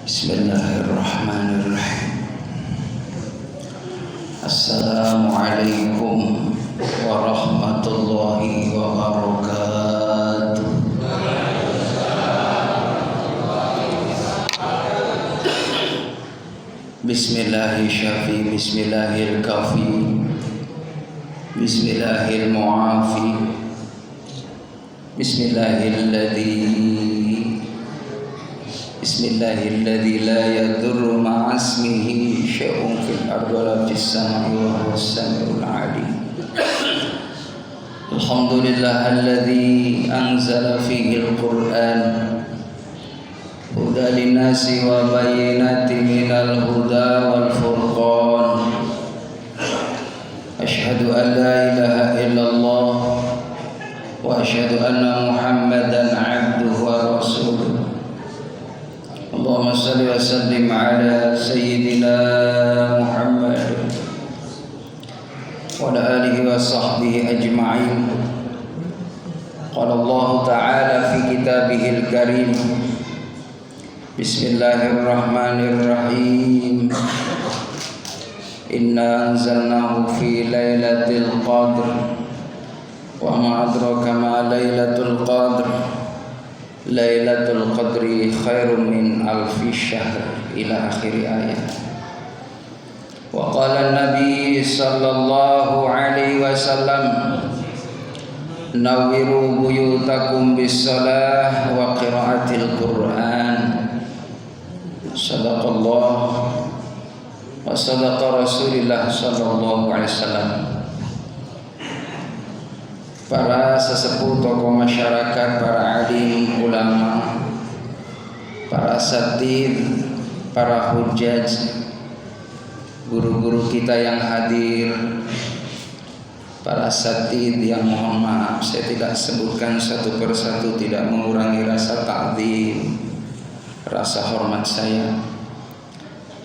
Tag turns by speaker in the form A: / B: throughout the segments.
A: Bismillahirrahmanirrahim. Assalamualaikum warahmatullahi wabarakatuh. Bismillahirrahmanirrahim. Bismillahirkafi. Bismillahirmu'afi. Bismillahilladzi la yadurru ma'asmihi syai'un fil ardi wala fis samai wa huwas samiul 'alim. Alhamdulillahilladzi anzala fihil Qur'an hudan linnasi wa bayyinatin minal huda wal furqan. Asyhadu an la ilaha illallah wa asyhadu anna Muhammadan 'abduhu wa rasuluh. Allahumma salli wa sallim ala sayyidina Muhammad wa ala alihi wa sahbihi ajma'in. Qala Allah ta'ala fi kitabihil karim. Bismillahirrahmanirrahim. Inna anzalnahu fi lailatul qadr wa ma adraka ma lailatul qadr. Lailatul Qadri khairun min alfi syahr ila akhir ayat. Wa qala Nabi sallallahu alaihi wasallam, nawwiru buyutakum bis salah wa qiraatil Qur'an. Sadaqallah wa sadaqa Rasulullah sallallahu alaihi wasallam. Para sesepuh tokoh masyarakat, para alim ulama, para asatidz, para hujjaj, guru-guru kita yang hadir, para asatidz yang mohon maaf saya tidak sebutkan satu persatu, tidak mengurangi rasa ta'zim, rasa hormat saya.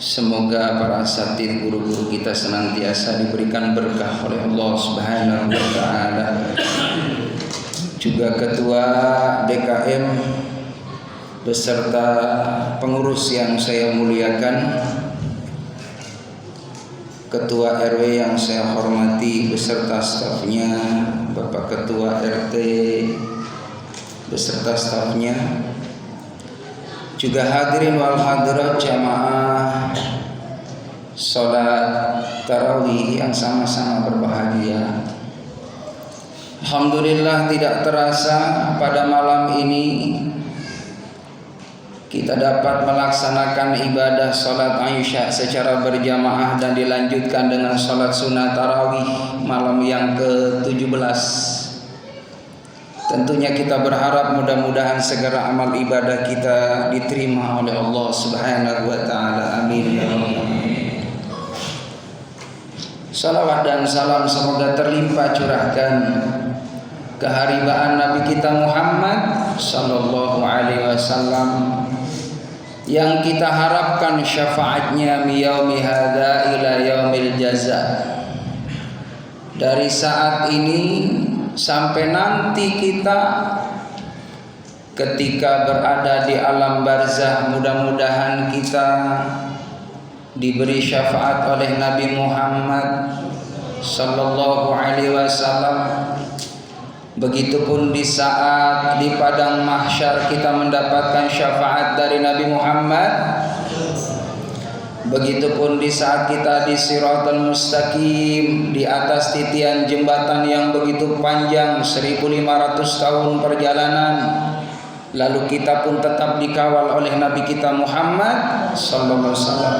A: Semoga para asatidz, guru-guru kita senantiasa diberikan berkah oleh Allah Subhanahu wa taala. Juga ketua DKM beserta pengurus yang saya muliakan, ketua RW yang saya hormati beserta stafnya, Bapak Ketua RT beserta stafnya, juga hadirin wal hadirat jamaah salat tarawih yang sama-sama berbahagia. Alhamdulillah tidak terasa pada malam ini kita dapat melaksanakan ibadah salat Isya secara berjamaah dan dilanjutkan dengan salat sunnah tarawih malam yang ke-17. Tentunya kita berharap mudah-mudahan segera amal ibadah kita diterima oleh Allah Subhanahu wa taala. Amin ya rabbal alamin. Salawat dan salam semoga terlimpah curahkan keharibaan Nabi kita Muhammad sallallahu alaihi wasallam yang kita harapkan syafaatnya miyaumi hadza ila yaumil jaza. Dari saat ini sampai nanti kita ketika berada di alam barzah, mudah-mudahan kita diberi syafaat oleh Nabi Muhammad sallallahu alaihi wasallam. Begitupun di saat di padang mahsyar kita mendapatkan syafaat dari Nabi Muhammad. Begitupun di saat kita di Shiratal Mustaqim, di atas titian jembatan yang begitu panjang 1500 tahun perjalanan, lalu kita pun tetap dikawal oleh Nabi kita Muhammad sallallahu alaihi wasallam.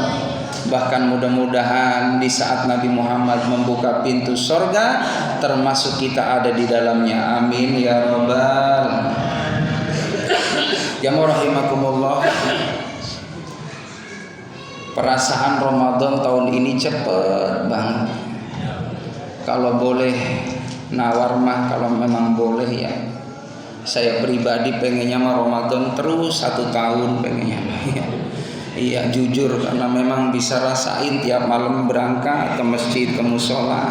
A: Bahkan mudah-mudahan di saat Nabi Muhammad membuka pintu surga, termasuk kita ada di dalamnya. Amin ya rabbal. Jamaah rahimakumullah. Perasaan Ramadan tahun ini cepet banget. Kalau boleh nawar mah, kalau memang boleh ya, saya pribadi pengennya mah Ramadan terus 1 tahun pengennya. Iya jujur, karena memang bisa rasain tiap malam berangkat ke masjid, ke musola.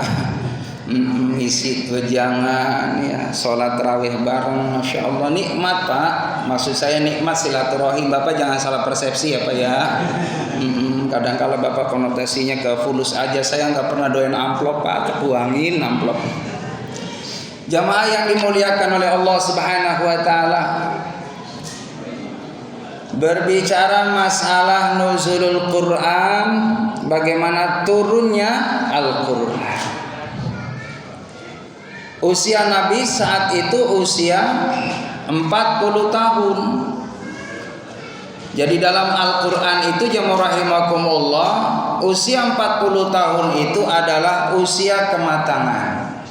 A: ngisi wejangan ya, sholat tarawih bareng, masya Allah nikmat Pak. Maksud saya nikmat silaturahim. Bapak jangan salah persepsi ya Pak ya. Kadang kala Bapak konotasinya ke fulus aja, saya nggak pernah doain amplop Pak, kebuangin amplop. Jamaah yang dimuliakan oleh Allah Subhanahu wa taala, berbicara masalah nuzulul Quran, bagaimana turunnya Al-Quran. Usia Nabi saat itu usia 40 tahun. Jadi dalam Al-Quran itu jamaah rahimakumullah, usia 40 tahun itu adalah usia kematangan.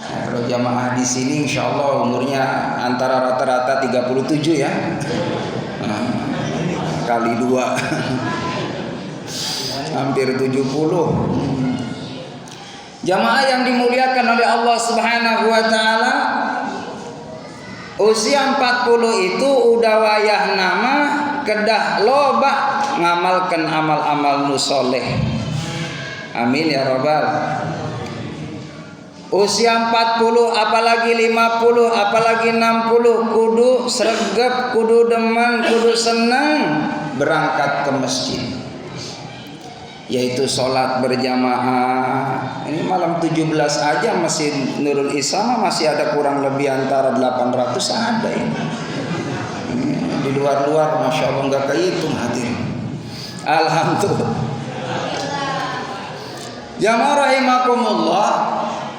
A: Nah, kalau jamaah di sini insya Allah umurnya antara rata-rata 37 ya. Kali 2 hampir 70. Jamaah yang dimuliakan oleh Allah Subhanahu wa taala, usia 40 itu udah wayah nama kedah loba ngamalkan amal-amal nu soleh. Amin ya rabbal. Usia 40 apalagi 50 apalagi 60 kudu sregep, kudu demen, kudu senang berangkat ke masjid, yaitu sholat berjamaah. Ini malam 17 aja masih Nurul Islam masih ada kurang lebih antara 800 ada ini. Di luar-luar masya Allah nggak kehitung hadirin. Alhamdulillah. Jamaah rahimakumullah,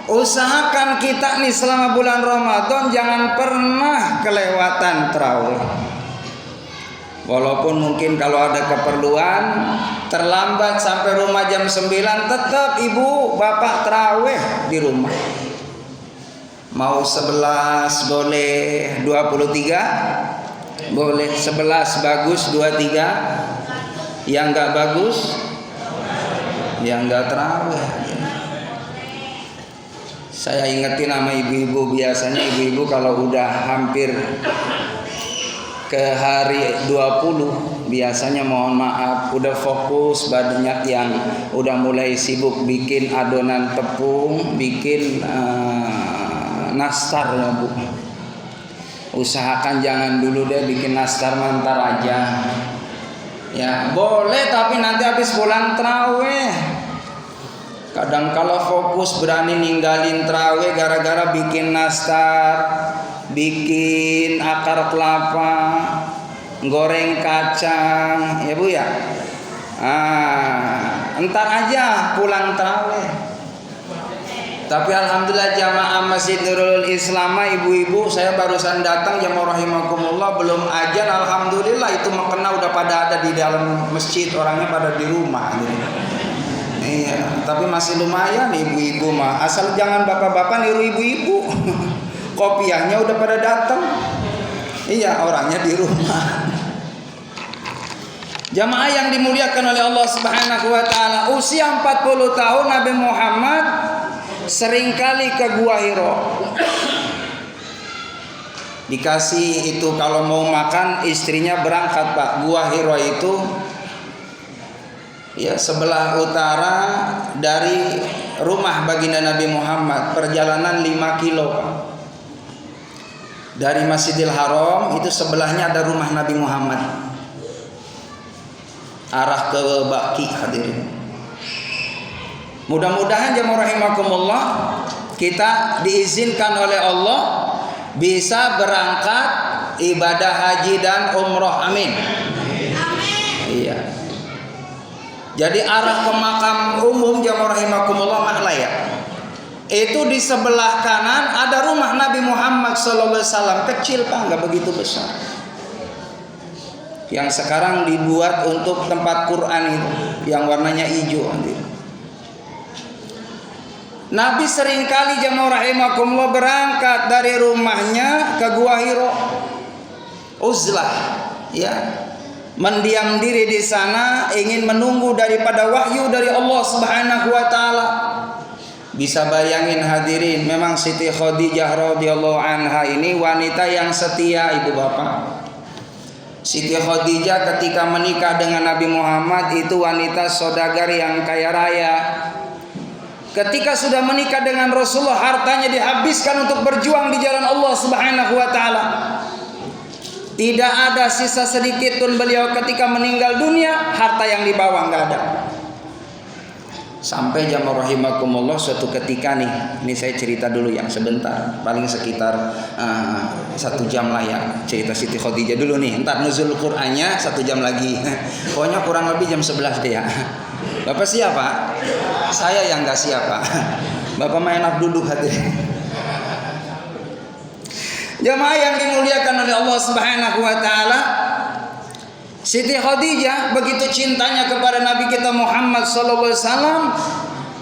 A: usahakan kita nih selama bulan Ramadan jangan pernah kelewatan tarawih. Walaupun mungkin kalau ada keperluan terlambat sampai rumah jam 9, tetap ibu bapak tarawih di rumah. Mau 11 boleh, 23 boleh, 11 bagus, 23 yang enggak bagus yang enggak tarawih. Saya ingetin sama ibu-ibu, biasanya ibu-ibu kalau udah hampir ke hari 20 biasanya mohon maaf udah fokus, banyak yang udah mulai sibuk bikin adonan tepung, bikin nastar ya Bu. Usahakan jangan dulu deh bikin nastar, mantar aja ya, boleh tapi nanti habis pulang tarawih. Kadang kalau fokus berani ninggalin tarawih gara-gara bikin nastar, bikin akar kelapa, goreng kacang, ya Bu ya. Entar aja pulang tarawih. Tapi alhamdulillah jamaah Masjid Nurul Islam, ibu-ibu saya barusan datang jamaah rahimakumullah, belum ajan, alhamdulillah itu mekena udah pada ada di dalam masjid, orangnya pada di rumah gitu. Iya, tapi masih lumayan ibu-ibu mah, asal jangan bapak-bapak niru ibu-ibu. Kopiahnya udah pada datang. Iya, orangnya di rumah. Jamaah yang dimuliakan oleh Allah Subhanahu wa taala, usia 40 tahun Nabi Muhammad seringkali ke Gua Hiro. Dikasih itu kalau mau makan istrinya berangkat Pak. Gua Hiro itu ya sebelah utara dari rumah baginda Nabi Muhammad, perjalanan 5 kilo Pak. Dari Masjidil Haram itu sebelahnya ada rumah Nabi Muhammad, arah ke Baqi hadirin. Mudah-mudahan jamaah rahimakumullah kita diizinkan oleh Allah bisa berangkat ibadah haji dan umroh, amin. Iya. Jadi arah ke makam umum jamaah rahimakumullah Maklaya, itu di sebelah kanan ada rumah Nabi Muhammad SAW, kecil Pak, nggak begitu besar. Yang sekarang dibuat untuk tempat Quran itu, yang warnanya hijau. Nabi seringkali jamaah rahimakumullah berangkat dari rumahnya ke Gua Hiro, uzlah, ya, mendiam diri di sana, ingin menunggu daripada wahyu dari Allah Subhanahu wa taala. Bisa bayangin hadirin, memang Siti Khadijah radhiyallahu anha ini wanita yang setia ibu bapak. Siti Khadijah ketika menikah dengan Nabi Muhammad itu wanita saudagar yang kaya raya. ketika sudah menikah dengan Rasulullah, hartanya dihabiskan untuk berjuang di jalan Allah Subhanahu wa taala. Tidak ada sisa sedikit pun beliau ketika meninggal dunia harta yang dibawa, enggak ada. Sampai jamaah rahimakumullah, suatu ketika nih, ini saya cerita dulu yang sebentar, paling sekitar 1 jam lah ya, cerita Siti Khadijah dulu nih. Entar nuzul Qur'annya 1 jam lagi. Pokoknya kurang lebih jam 11 deh ya. Bapak siap Pak? Saya yang gak siap Pak. Bapak main enak duduk hadirin. Jamaah yang dimuliakan oleh Allah Subhanahu wa taala, Siti Khadijah begitu cintanya kepada Nabi kita Muhammad sallallahu alaihi wasallam,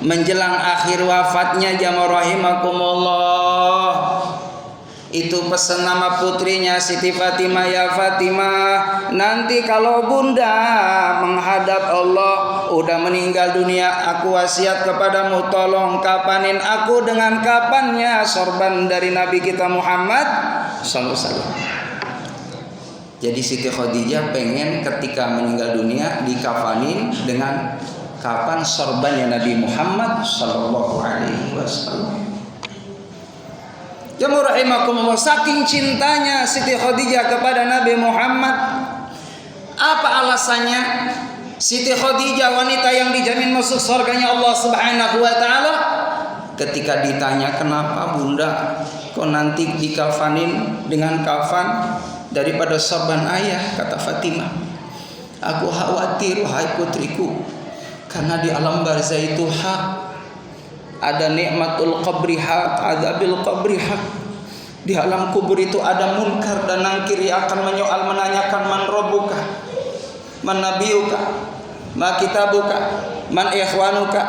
A: menjelang akhir wafatnya jamaah rahimakumullah, itu pesan nama putrinya Siti Fatimah, ya Fatimah, nanti kalau bunda menghadap Allah udah meninggal dunia, aku wasiat kepadamu, tolong kapanin aku dengan kapannya sorban dari Nabi kita Muhammad sallallahu alaihi wasallam. Jadi Siti Khadijah pengen ketika meninggal dunia dikafanin dengan kapan sorbannya Nabi Muhammad sallallahu alaihi wasallam. Jamaah rahimakumullah, saking cintanya Siti Khadijah kepada Nabi Muhammad. Apa alasannya? Siti Khadijah wanita yang dijamin masuk surganya Allah Subhanahu wa taala. Ketika ditanya, kenapa bunda kok nanti dikafanin dengan kafan daripada sorban ayah, kata Fatimah, aku khawatir wahai putriku, karena di alam barzah itu hak, ada nikmatul qabri hak, adabil qabri hak. Di alam kubur itu ada munkar dan nangkir yang akan menyoal, menanyakan man rabbuka, man nabiyuka, ma kitabuka, man ikhwanuka,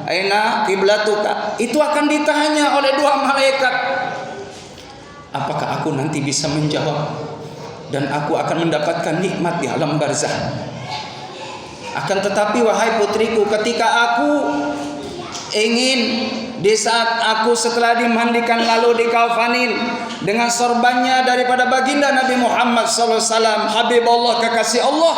A: aina kiblatuka. Itu akan ditanya oleh 2 malaikat. Apakah aku nanti bisa menjawab dan aku akan mendapatkan nikmat di alam barzah? Akan tetapi wahai putriku, ketika aku ingin di saat aku setelah dimandikan lalu dikafanin dengan sorbannya daripada baginda Nabi Muhammad sallallahu alaihi wasallam, Habib Allah, kekasih Allah,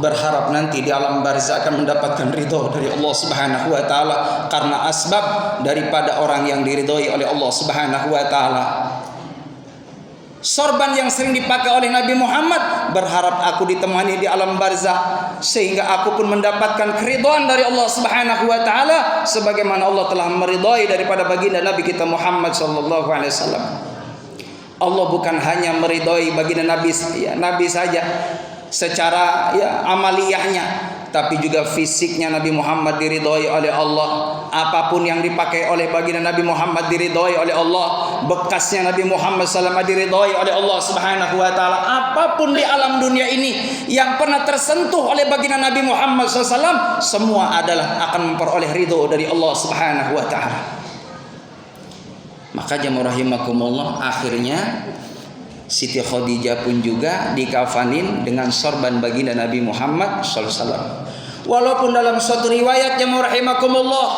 A: berharap nanti di alam barzah akan mendapatkan ridho dari Allah Subhanahu wa taala karena asbab daripada orang yang diridhoi oleh Allah Subhanahu wa taala. Sorban yang sering dipakai oleh Nabi Muhammad, berharap aku ditemani di alam barzah sehingga aku pun mendapatkan keridhaan dari Allah Subhanahu wa taala sebagaimana Allah telah meridhai daripada baginda Nabi kita Muhammad sallallahu alaihi wasallam. Allah bukan hanya meridhai baginda Nabi saja secara amaliyahnya, tapi juga fisiknya Nabi Muhammad diridhoi oleh Allah. Apapun yang dipakai oleh baginda Nabi Muhammad diridhoi oleh Allah. Bekasnya Nabi Muhammad SAW diridhoi oleh Allah Subhanahu wa taala. Apapun di alam dunia ini yang pernah tersentuh oleh baginda Nabi Muhammad SAW, semua adalah akan memperoleh ridho dari Allah Subhanahu wa taala. Maka jamaah rahimakumullah, akhirnya Siti Khadijah pun juga dikafanin dengan sorban baginda Nabi Muhammad SAW. Walaupun dalam suatu riwayat jamaah rahimakumullah,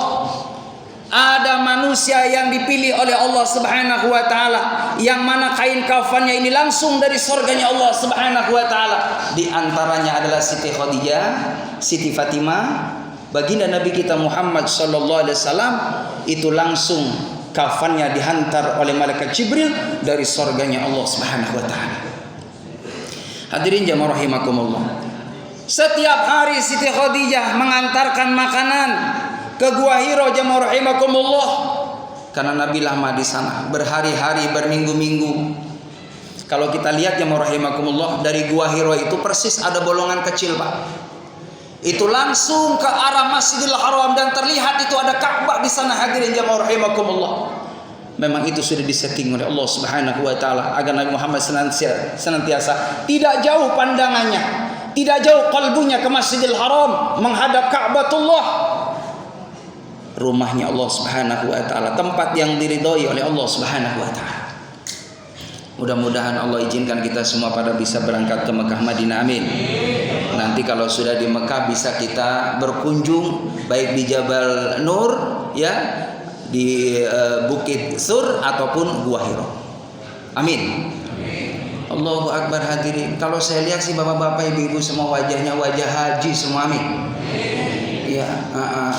A: ada manusia yang dipilih oleh Allah Subhanahu wa taala yang mana kain kafannya ini langsung dari surganya Allah Subhanahu wa taala. Di antaranya adalah Siti Khadijah, Siti Fatimah, baginda Nabi kita Muhammad sallallahu alaihi wasallam, itu langsung kafannya dihantar oleh malaikat Jibril dari surganya Allah Subhanahu wa taala. Hadirin jamaah rahimakumullah, setiap hari Siti Khadijah mengantarkan makanan ke Gua Hiro jamaah rahimakumullah, karena Nabi lama di sana, berhari-hari, berminggu-minggu. Kalau kita lihat jamaah rahimakumullah, dari Gua Hiro itu persis ada bolongan kecil Pak. Itu langsung ke arah Masjidil Haram dan terlihat itu ada Ka'bah di sana. Hadirin jamaah rahimakumullah, memang itu sudah disetting oleh Allah Subhanahu wa taala agar Nabi Muhammad senantiasa tidak jauh pandangannya, tidak jauh kalbunya ke Masjidil Haram menghadap Ka'batullah, rumahnya Allah Subhanahu wa taala, tempat yang diridhoi oleh Allah Subhanahu wa taala. Mudah-mudahan Allah izinkan kita semua pada bisa berangkat ke Mekah Madinah, amin. Nanti kalau sudah di Mekah bisa kita berkunjung baik di Jabal Nur ya, di Bukit Sur ataupun Gua Hiro. Amin. Allahu Akbar hadirin. Kalau saya lihat sih bapak-bapak ibu-ibu semua wajahnya wajah haji semua, amin. Ya,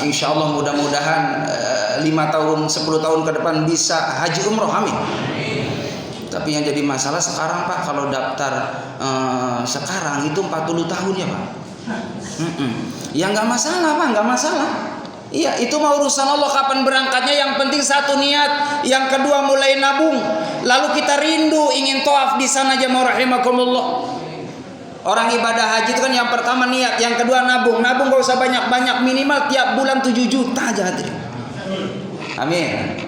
A: insya Allah mudah-mudahan 5 tahun 10 tahun ke depan bisa haji umroh, amin. Tapi yang jadi masalah sekarang Pak, kalau daftar sekarang itu 40 tahun ya Pak. Ya nggak masalah Pak, nggak masalah. Iya, itu mau urusan Allah kapan berangkatnya. Yang penting satu niat, yang kedua mulai nabung. Lalu kita rindu ingin tawaf di sana jamaah rahimakumullah. Orang ibadah haji itu kan yang pertama niat, yang kedua nabung. Nabung gak usah banyak-banyak, minimal tiap bulan 7 juta aja hadirin. Amin.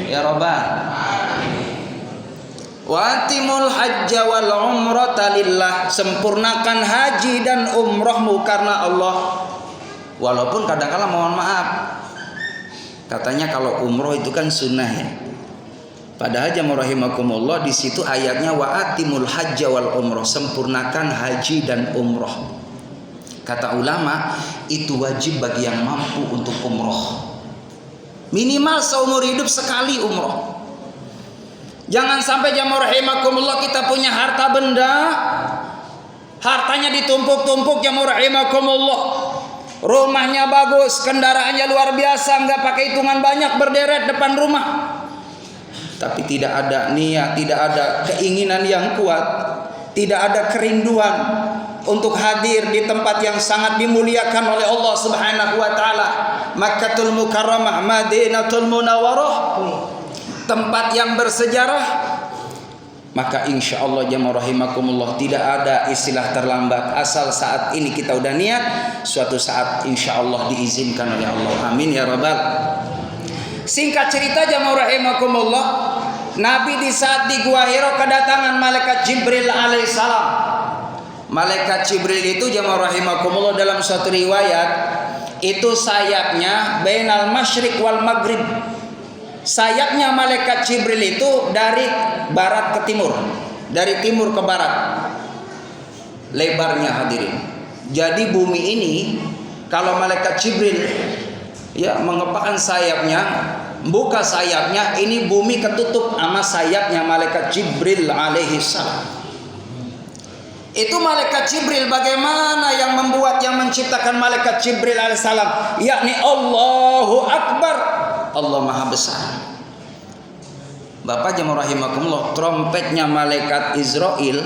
A: Ya Rabbal. Wa atimul hajja wal umrata lillah. Sempurnakan haji dan umrohmu karena Allah. Walaupun kadang-kala mohon maaf, katanya kalau umroh itu kan sunnah ya. Padahal jamaah rahimakumullah di situ ayatnya wa atimul hajja wal umroh, sempurnakan haji dan umroh. Kata ulama itu wajib bagi yang mampu untuk umroh. Minimal seumur hidup sekali umroh. Jangan sampai jamaah rahimakumullah kita punya harta benda, hartanya ditumpuk-tumpuk jamaah rahimakumullah. Rumahnya bagus, kendaraannya luar biasa, nggak pakai hitungan banyak berderet depan rumah. Tapi tidak ada niat, tidak ada keinginan yang kuat, tidak ada kerinduan untuk hadir di tempat yang sangat dimuliakan oleh Allah Subhanahu wa taala. Makkatul Mukarramah, Madinatul Munawwarah, tempat yang bersejarah. Maka insya Allah jamaah rahimakumullah tidak ada istilah terlambat. Asal saat ini kita udah niat, suatu saat insya Allah diizinkan oleh Allah. Amin ya Rabbal. Singkat cerita jamaah rahimakumullah, Nabi di saat di Gua Hira kedatangan malaikat Jibril alaihissalam. Malaikat Jibril itu jamaah rahimakumullah dalam suatu riwayat itu sayapnya bainal masyriq wal maghrib. Sayapnya malaikat Jibril itu dari barat ke timur, dari timur ke barat. Lebarnya hadirin. Jadi bumi ini kalau malaikat Jibril ya mengepakkan sayapnya, buka sayapnya, ini bumi ketutup sama sayapnya malaikat Jibril alaihi salam. Itu malaikat Jibril bagaimana yang membuat, yang menciptakan malaikat Jibril alaihi salam, yakni Allahu Akbar, Allah Maha Besar. Bapak jamaah rahimakumullah, trompetnya malaikat Israel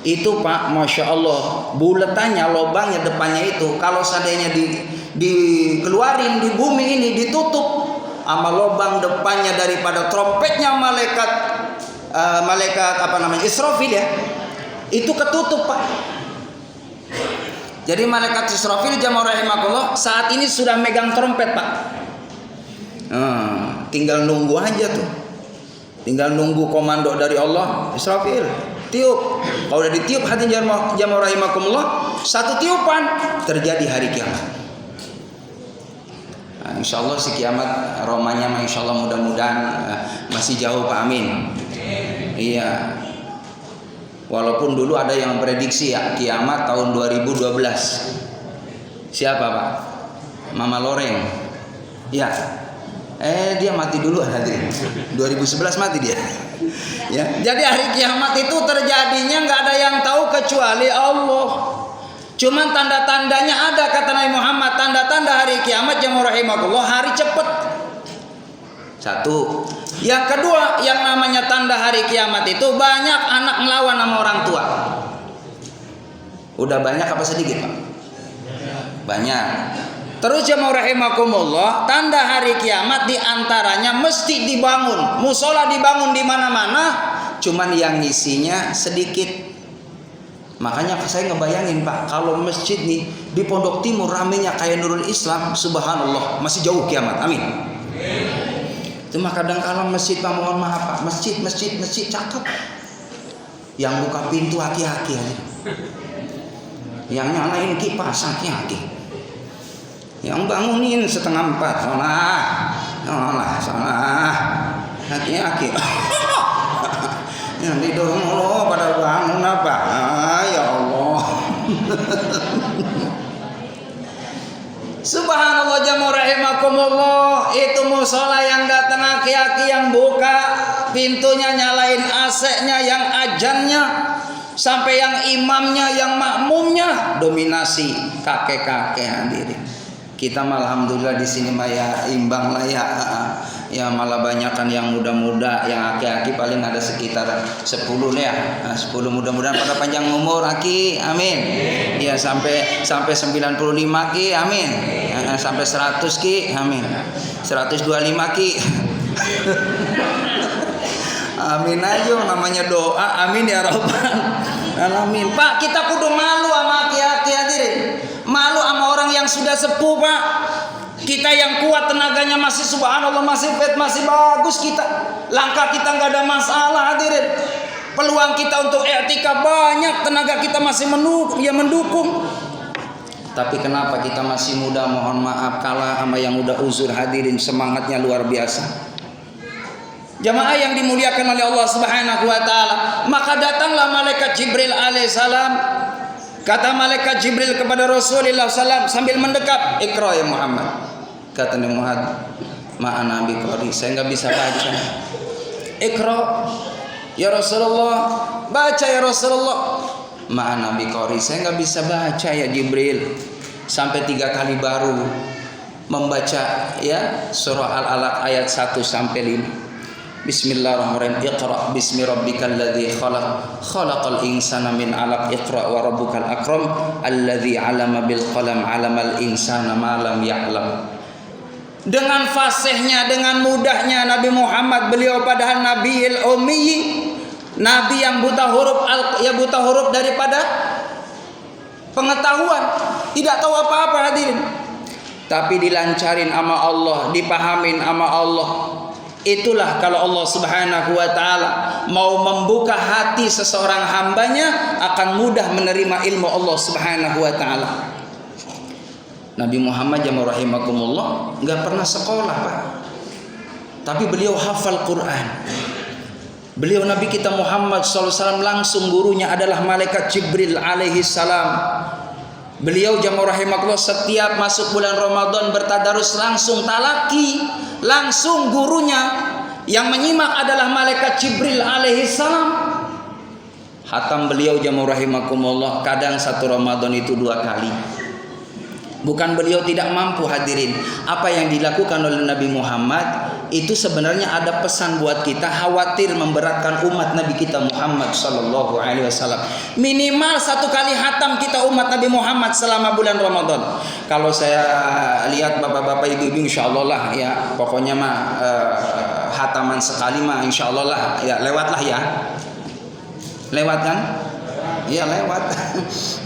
A: itu Pak, Masya Allah, buletannya, lobangnya depannya itu, kalau seandainya dikeluarin di bumi ini, ditutup sama lobang depannya daripada trompetnya malaikat Israfil ya, itu ketutup Pak. Jadi malaikat Israfil jamaah rahimakumullah saat ini sudah megang trompet Pak. Tinggal nunggu aja tuh, tinggal nunggu komando dari Allah. Israfil tiup, kalau udah ditiup hati jamaah rahimakumullah, satu tiupan terjadi hari kiamat. Nah, insya Allah si kiamat romanya insya Allah mudah-mudahan masih jauh Pak, amin. Iya, walaupun dulu ada yang prediksi ya kiamat tahun 2012. Siapa Pak? Mama Loreng. Ya, dia mati dulu hadirin. 2011 mati dia. Ya, jadi hari kiamat itu terjadinya nggak ada yang tahu kecuali Allah. Cuman tanda-tandanya ada, kata Nabi Muhammad, tanda-tanda hari kiamat jamaah rahimakumullah, hari cepet. Satu. Yang kedua, yang namanya tanda hari kiamat itu banyak anak ngelawan sama orang tua. Udah banyak apa sedikit Pak? Banyak. Terus jamaah rahimakumullah, tanda hari kiamat diantaranya mesti dibangun, musola dibangun di mana-mana, cuman yang ngisinya sedikit. Makanya saya ngebayangin Pak, kalau masjid nih di Pondok Timur ramenya kayak Nurul Islam, subhanallah, masih jauh kiamat, amin. Cuma kadang kala masjid Pak, mohon maaf Pak, masjid cakep, yang buka pintu aki-aki aja, yang nyalain kipas aki-aki, yang bangunin 3:30, salah, aki-aki. Yang tidur mulu pada bangun apa? Ya Allah. Subhanallah jamaah rahimakumullah, itu musola yang datang aki-aki, yang buka pintunya, nyalain AC-nya, yang ajannya, sampai yang imamnya, yang makmumnya dominasi kakek-kakek hadirin. Kita mah alhamdulillah di sini mah ya imbang lah ya. Ya malah banyakan yang muda-muda, yang aki-aki paling ada sekitar 10 ya. 10 mudah-mudahan pada panjang umur aki. Amin. Ya sampai 95 ki. Amin. Sampai 100 ki. Amin. 125 ki. Amin aja namanya doa. Amin ya rabbal alamin. Pak, kita kudu malu sama aki-aki hadirin. Malu sama orang yang sudah sepuh, Pak. Kita yang kuat tenaganya masih subhanallah, masih fit, masih bagus kita. Langkah kita nggak ada masalah hadirin. Peluang kita untuk i'tikaf banyak, tenaga kita masih mendukung. Tapi kenapa kita masih muda, mohon maaf, kalah sama yang udah uzur hadirin, semangatnya luar biasa. Jamaah yang dimuliakan oleh Allah Subhanahu wa taala, maka datanglah malaikat Jibril alaihissalam. Kata malaikat Jibril kepada Rasulullah SAW sambil mendekap, "Iqra ya Muhammad." Kata Nabi Muhammad, "Ma'ana biqari, saya nggak bisa baca." "Iqra ya Rasulullah." "Baca ya Rasulullah." "Ma'ana biqari, saya nggak bisa baca ya Jibril." Sampai 3 kali baru membaca ya surah Al-Alaq ayat 1 sampai 5. Bismillahirrahmanirrahim. Iqra bismi rabbikal ladzi khalaq, khalaqal insana min 'alaq. Iqra wa rabbukal akram, alladzi 'allama bil qalam, 'allamal insana ma lam ya'lam. Dengan fasihnya, dengan mudahnya Nabi Muhammad, beliau padahal Nabiil Ummi, nabi yang buta huruf daripada pengetahuan, tidak tahu apa-apa hadirin. Tapi dilancarin sama Allah, dipahamin sama Allah. Itulah kalau Allah Subhanahu wa taala mau membuka hati seseorang hambanya, akan mudah menerima ilmu Allah Subhanahu wa taala. Nabi Muhammad yang rahimakumullah nggak pernah sekolah, Pak. Tapi beliau hafal Quran. Beliau Nabi kita Muhammad SAW langsung gurunya adalah malaikat Jibril alaihi salam. Beliau jamaah rahimakumullah setiap masuk bulan Ramadan bertadarus langsung talaki, langsung gurunya yang menyimak adalah malaikat Jibril alaihi salam. Hatam beliau jamaah rahimakumullah kadang satu Ramadan itu 2 kali. Bukan beliau tidak mampu hadirin. Apa yang dilakukan oleh Nabi Muhammad itu sebenarnya ada pesan buat kita, khawatir memberatkan umat Nabi kita Muhammad sallallahu alaihi wasallam. Minimal 1 kali hatam kita umat Nabi Muhammad selama bulan Ramadan. Kalau saya lihat bapak-bapak ibu-ibu insyaallah lah ya, pokoknya mah hataman sekali mah insyaallah lah ya, lewatlah ya. Lewat kan? Iya lewat.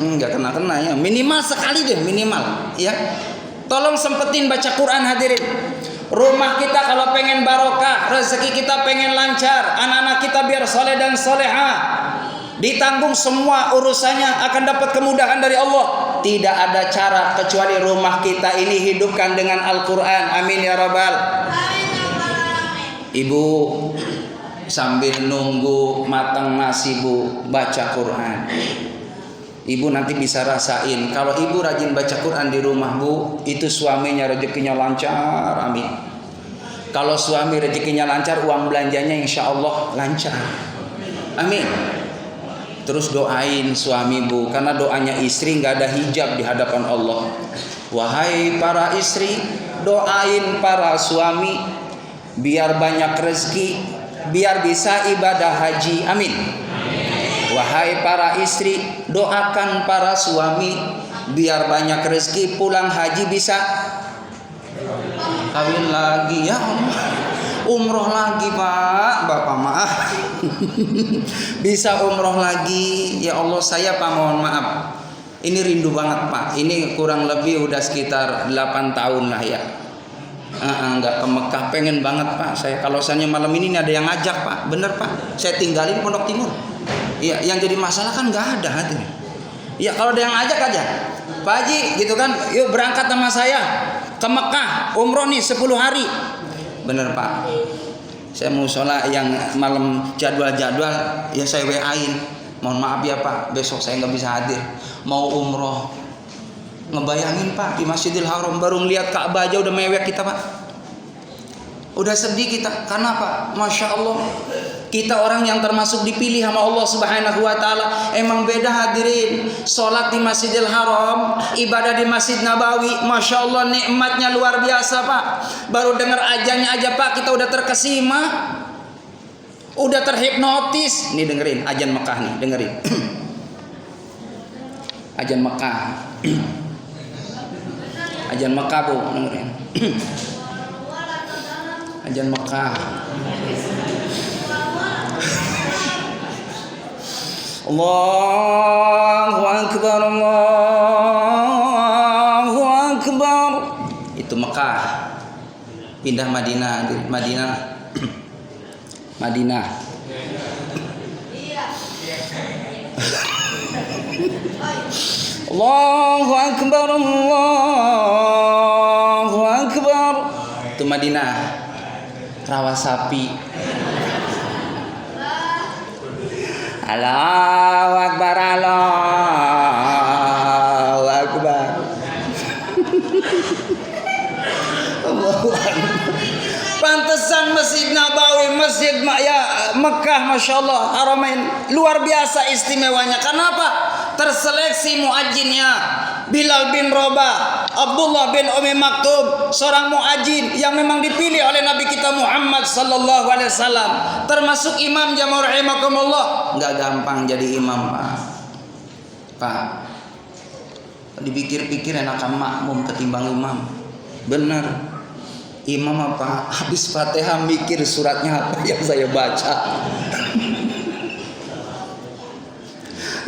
A: Nggak kena ya. Minimal sekali deh, minimal ya. Tolong sempetin baca Quran hadirin. Rumah kita kalau pengen barokah, rezeki kita pengen lancar, anak-anak kita biar soleh dan soleha, ditanggung semua urusannya, akan dapat kemudahan dari Allah. Tidak ada cara kecuali rumah kita ini hidupkan dengan Al-Quran. Amin ya rabbal. Ibu sambil nunggu matang nasi bu, baca Quran. Ibu nanti bisa rasain kalau ibu rajin baca Quran di rumah bu, itu suaminya rezekinya lancar, amin. Kalau suami rezekinya lancar, uang belanjanya insya Allah lancar, amin. Terus doain suami bu, karena doanya istri nggak ada hijab di hadapan Allah. Wahai para istri, doain para suami biar banyak rezeki, biar bisa ibadah haji, amin. Wahai para istri, doakan para suami biar banyak rezeki, pulang haji bisa kawin lagi ya, umroh lagi pak, bapak maaf. Bisa umroh lagi ya Allah. Saya pak mohon maaf, ini rindu banget pak, ini kurang lebih udah sekitar 8 tahun lah ya. Nggak ke Mekah, pengen banget pak saya. Kalau misalnya malam ini ada yang ngajak pak, bener pak, saya tinggalin Pondok Timur. Iya, yang jadi masalah kan nggak ada hati. Ya kalau ada yang ngajak aja, Pak Haji gitu kan, yuk berangkat sama saya ke Mekah, umroh nih 10 hari. Bener pak, saya mau sholat yang malam jadwal ya saya WA-in. Mohon maaf ya pak, besok saya nggak bisa hadir, mau umroh. Ngebayangin pak, di Masjidil Haram baru ngeliat Ka'bah aja udah mewek kita pak. Udah sedih kita. Karena apa? Masya Allah, kita orang yang termasuk dipilih sama Allah Subhanahu wa Ta'ala. Emang beda hadirin. Sholat di Masjidil Haram, ibadah di Masjid Nabawi, Masya Allah nikmatnya luar biasa Pak. Baru dengar ajannya aja Pak, kita udah terkesima, udah terhipnotis. Nih dengerin ajan Mekah nih, dengerin. Ajan Mekah. Ajan Mekah Bu, dengerin. Ajan Mekah. Allahu Akbar, Allahu Akbar. Itu Mekah. Pindah Madinah, Madinah. Madinah. Allahu Akbar, Allahu Akbar. Itu Madinah. Rawa sapi. Allahu Akbar, Allahu Akbar. Allahu Akbar. Pantesan Masjid Nabawi, Masjid Mekah, Masya Allah, Haramain, luar biasa istimewanya. Kenapa? Terseleksi muajinnya. Bilal bin Rabah, Abdullah bin Umi Maktum, seorang muajin yang memang dipilih oleh Nabi kita Muhammad sallallahu alaihi wasallam, termasuk imam jamaah rahimakumullah. Enggak gampang jadi imam, Pak. Dipikir-pikir enakan makmum ketimbang imam. Benar. Imam apa? Habis Fatihah mikir suratnya apa yang saya baca.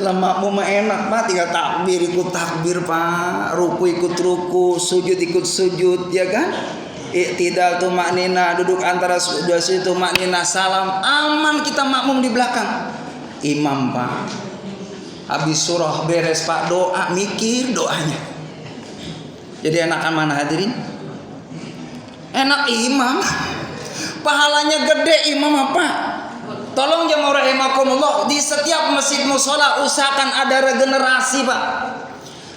A: Lah makmum enak Pak, tinggal takbir ikut takbir Pak, ruku ikut ruku, sujud ikut sujud, ya kan? Iktidal tuh maknina, duduk antara dua sujud tuh maknina, salam, aman kita makmum di belakang. Imam Pak, habis surah beres Pak, doa, mikir doanya. Jadi enakan mana hadirin? Enak imam. Pahalanya gede imam apa? Tolong jamaah rahimakumullah, di setiap masjid mushola usahakan ada regenerasi Pak.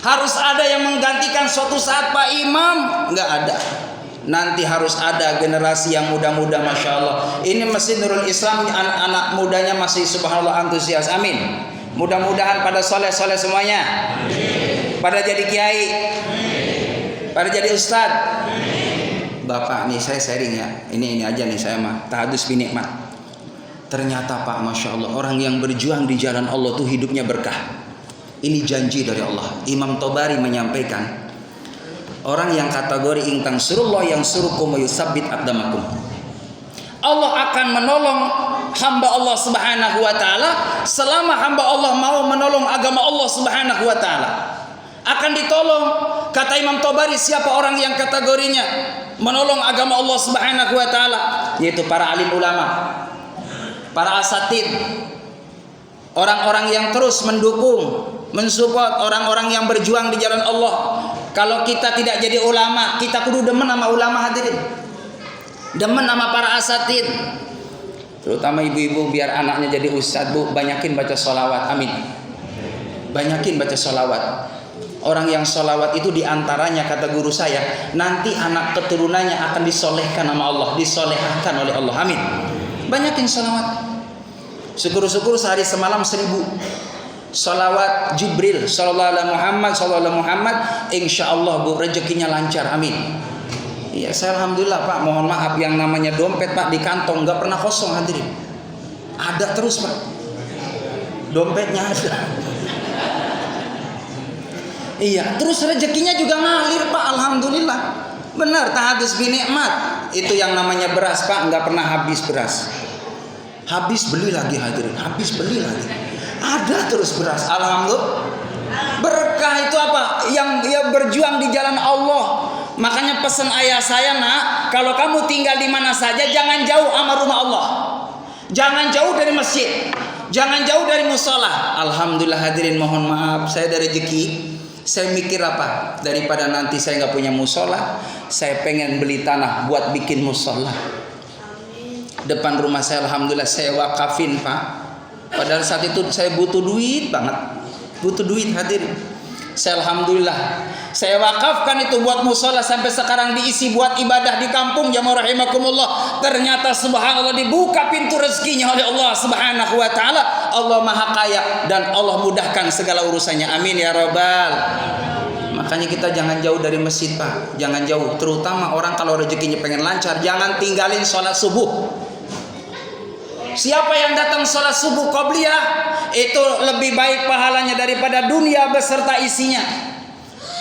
A: Harus ada yang menggantikan suatu saat Pak Imam. Enggak ada. Nanti harus ada generasi yang muda-muda, Masya Allah. Ini Masjid Nurul Islam, anak mudanya masih subhanallah antusias. Amin. Mudah-mudahan pada soleh-soleh semuanya. Amin. Pada jadi kiai. Amin. Pada jadi ustad. Amin. Bapak nih saya sharing ya. Ini aja nih saya mah tahadus binikmat. Ternyata Pak, Masya Allah, orang yang berjuang di jalan Allah tuh hidupnya berkah. Ini janji dari Allah. Imam Tobari menyampaikan, orang yang kategori ingtang surullah yang surukum yusabbit aqdamakum. Allah akan menolong hamba Allah Subhanahu wa Ta'ala selama hamba Allah mau menolong agama Allah Subhanahu wa Ta'ala. Akan ditolong. Kata Imam Tobari, siapa orang yang kategorinya menolong agama Allah Subhanahu wa Ta'ala? Yaitu para alim ulama, para asatid, orang-orang yang terus mendukung, mensupport orang-orang yang berjuang di jalan Allah. Kalau kita tidak jadi ulama, kita kudu demen sama ulama hadirin, demen sama para asatid, terutama ibu-ibu biar anaknya jadi ustadz. Bu, banyakin baca sholawat, amin. Banyakin baca sholawat. Orang yang sholawat itu diantaranya kata guru saya, nanti anak keturunannya akan disolehkan sama Allah, disolehkan oleh Allah, amin. Banyakin sholawat. Syukur-syukur sehari semalam 1000 sholawat Jibril sallallahu alaihi Muhammad, insya Allah Bu, rezekinya lancar, amin. Iya, saya alhamdulillah Pak. Mohon maaf, yang namanya dompet Pak di kantong nggak pernah kosong hadirin. Ada terus Pak, dompetnya ada. Iya, terus rezekinya juga ngalir Pak, alhamdulillah. Benar, tahadus binikmat. Itu yang namanya beras Pak, nggak pernah habis beras. Habis beli lagi hadirin, habis beli lagi. Ada terus beras, alhamdulillah. Berkah itu apa? Yang dia berjuang di jalan Allah. Makanya pesan ayah saya, nak, kalau kamu tinggal di mana saja jangan jauh sama rumah Allah. Jangan jauh dari masjid, jangan jauh dari musola. Alhamdulillah hadirin, mohon maaf saya ada rezeki. Saya mikir apa? Daripada nanti saya nggak punya musola, saya pengen beli tanah buat bikin musola. Depan rumah saya alhamdulillah saya wakafin Pak. Padahal saat itu saya butuh duit banget, butuh duit hadirin. Alhamdulillah, saya wakafkan itu buat musola sampai sekarang diisi buat ibadah di kampung jamaah rahimakumullah. Ternyata subhanallah dibuka pintu rezekinya oleh Allah Subhanahu wa taala. Allah Maha Kaya dan Allah mudahkan segala urusannya. Amin ya rabbal. Makanya kita jangan jauh dari masjid, Pak. Jangan jauh, terutama orang kalau rezekinya pengen lancar, jangan tinggalin sholat subuh. Siapa yang datang sholat subuh qabliyah itu lebih baik pahalanya daripada dunia beserta isinya.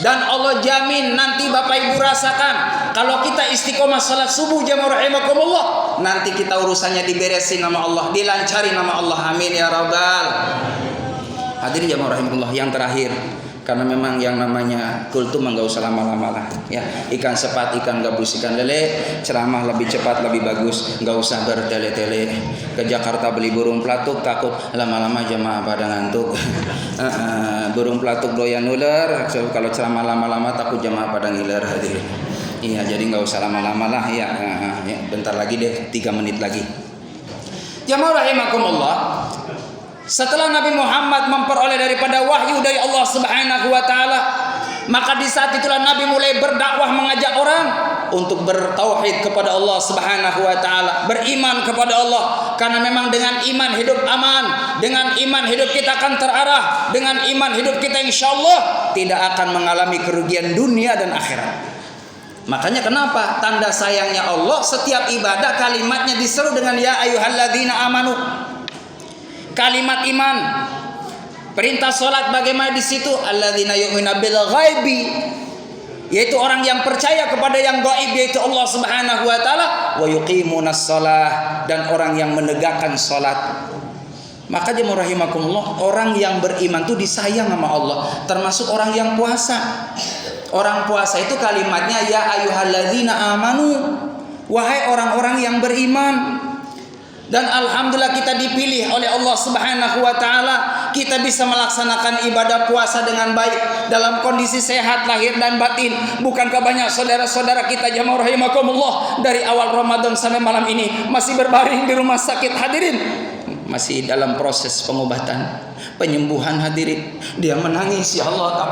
A: Dan Allah jamin, nanti Bapak Ibu rasakan, kalau kita istiqomah sholat subuh jamaah rahimakumullah, nanti kita urusannya diberesin nama Allah, dilancari nama Allah. Amin ya rabbal. Hadirin jamaah rahimakumullah, yang terakhir, karena memang yang namanya kultum nggak usah lama-lama lah ya. Ikan sepat, ikan gabus, ikan lele, ceramah lebih cepat lebih bagus, nggak usah bertele-tele. Ke Jakarta beli burung pelatuk, takut lama-lama jamaah pada ngantuk. Burung pelatuk doyan ular, kalau ceramah lama-lama takut jamaah pada ngiler. Hadirin, iya, jadi nggak usah lama-lama lah ya. Bentar lagi deh, 3 menit lagi. Jamaah rahimakumullah, setelah Nabi Muhammad memperoleh daripada wahyu dari Allah Subhanahu wa taala, maka di saat itulah Nabi mulai berdakwah, mengajak orang untuk bertauhid kepada Allah Subhanahu wa taala, beriman kepada Allah. Karena memang dengan iman hidup aman, dengan iman hidup kita akan terarah, dengan iman hidup kita insyaallah tidak akan mengalami kerugian dunia dan akhirat. Makanya kenapa tanda sayangnya Allah, setiap ibadah kalimatnya diseru dengan ya ayyuhalladzina amanu. Kalimat iman, perintah sholat bagaimana di situ? Alladzina yu'minuna bil ghaibi, yaitu orang yang percaya kepada yang gaib, yaitu Allah Subhanahu wa taala, wa yuqimunas shalah, dan orang yang menegakkan salat. Maka jemaah rahimakumullah, orang yang beriman itu disayang sama Allah, termasuk orang yang puasa. Orang puasa itu kalimatnya ya ayyuhalladzina amanu, wahai orang-orang yang beriman. Dan alhamdulillah kita dipilih oleh Allah Subhanahu wa taala, kita bisa melaksanakan ibadah puasa dengan baik dalam kondisi sehat lahir dan batin. Bukankah banyak saudara-saudara kita jamaah rahimakumullah dari awal Ramadan sampai malam ini masih berbaring di rumah sakit, hadirin, masih dalam proses pengobatan, penyembuhan, hadirin. Dia menangis, ya Allah, kapan